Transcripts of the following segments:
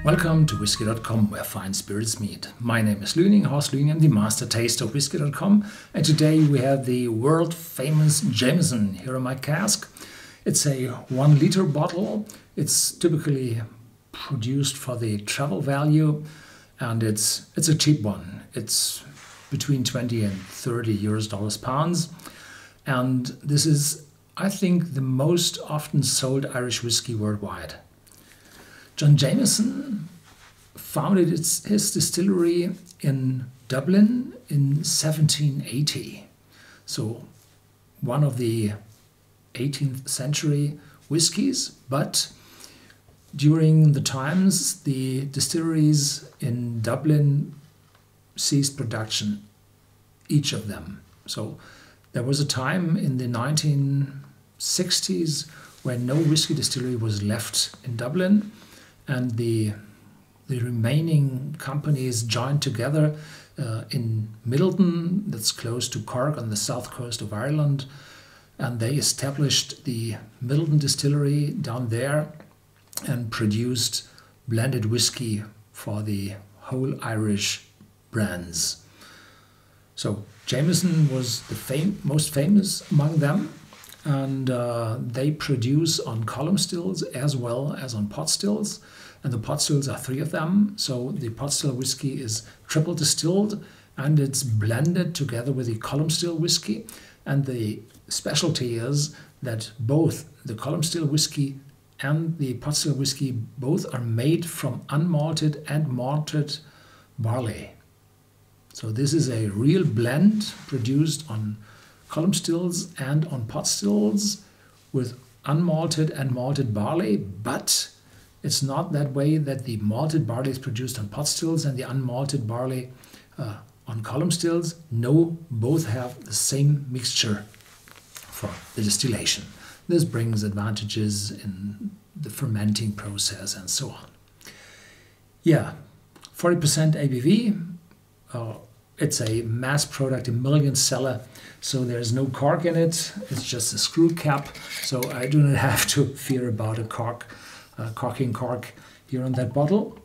Welcome to Whisky.com, where fine spirits meet. My name is Lüning, Horst Lüning. I'm the master taster of Whisky.com, and today we have the world famous Jameson here in my cask. It's a 1 liter bottle. It's typically produced for the travel value, and it's a cheap one. It's between 20 and 30 US pounds, and this is, I think, the most often sold Irish whiskey worldwide. John Jameson founded his distillery in Dublin in 1780. So one of the 18th century whiskies, but during the times the distilleries in Dublin ceased production, each of them. So there was a time in the 1960s when no whiskey distillery was left in Dublin, and the remaining companies joined together in Middleton, that's close to Cork on the south coast of Ireland, and they established the Middleton distillery down there and produced blended whiskey for the whole Irish brands. So Jameson was the most famous among them, and they produce on column stills as well as on pot stills. And the pot stills are 3 of them. So the pot still whiskey is triple distilled, and it's blended together with the column still whiskey. And the specialty is that both the column still whiskey and the pot still whiskey both are made from unmalted and malted barley. So this is a real blend produced on column stills and on pot stills with unmalted and malted barley, but it's not that way that the malted barley is produced on pot stills and the unmalted barley on column stills. No, both have the same mixture for the distillation. This brings advantages in the fermenting process and so on. Yeah, 40% ABV. It's a mass product, a million seller, so there's no cork in it. It's just a screw cap, so I do not have to fear about a corking cork here on that bottle.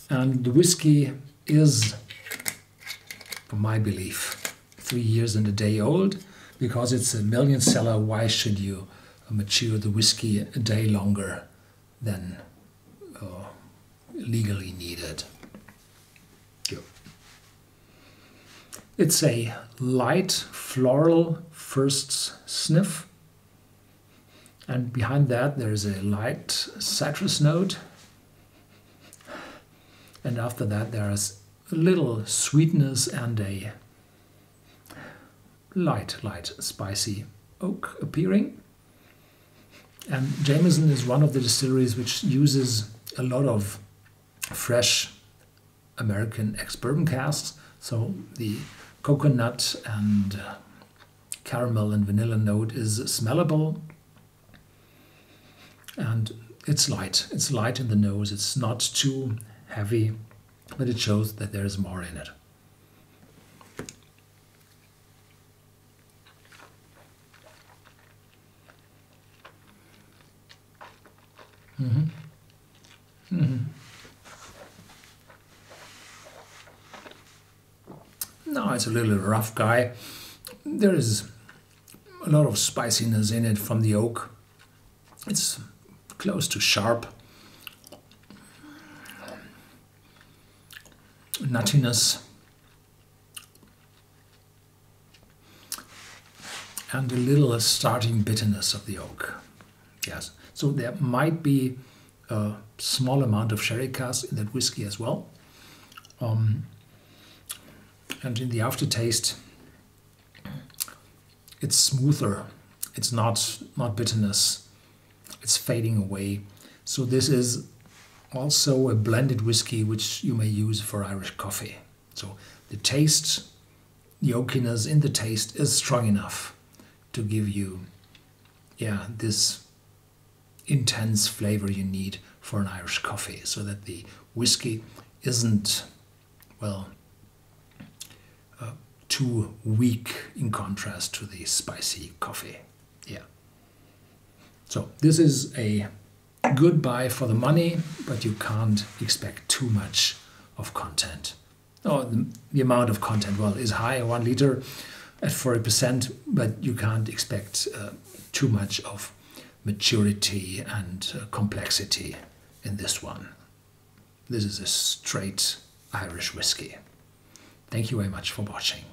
And the whiskey is, for my belief, 3 years and a day old. Because it's a million seller, why should you mature the whiskey a day longer than legally needed? It's a light floral first sniff, and behind that there's a light citrus note, and after that there's a little sweetness and a light spicy oak appearing. And Jameson is one of the distilleries which uses a lot of fresh American ex-bourbon casks, so the coconut and caramel and vanilla note is smellable, and it's light. It's light in the nose. It's not too heavy, but it shows that there is more in it. No, it's a little rough guy. There is a lot of spiciness in it from the oak. It's close to sharp. Nuttiness. And a little starting bitterness of the oak. Yes, so there might be a small amount of sherry cask in that whiskey as well. And in the aftertaste, it's smoother. It's not bitterness. It's fading away. So this is also a blended whiskey which you may use for Irish coffee. So the taste, the oakiness in the taste is strong enough to give you, this intense flavor you need for an Irish coffee, so that the whiskey isn't, too weak in contrast to the spicy coffee. Yeah. So this is a good buy for the money, but you can't expect too much of content. Oh, the amount of content, well, is high, 1 liter at 40%, but you can't expect too much of maturity and complexity in this one. This is a straight Irish whiskey. Thank you very much for watching.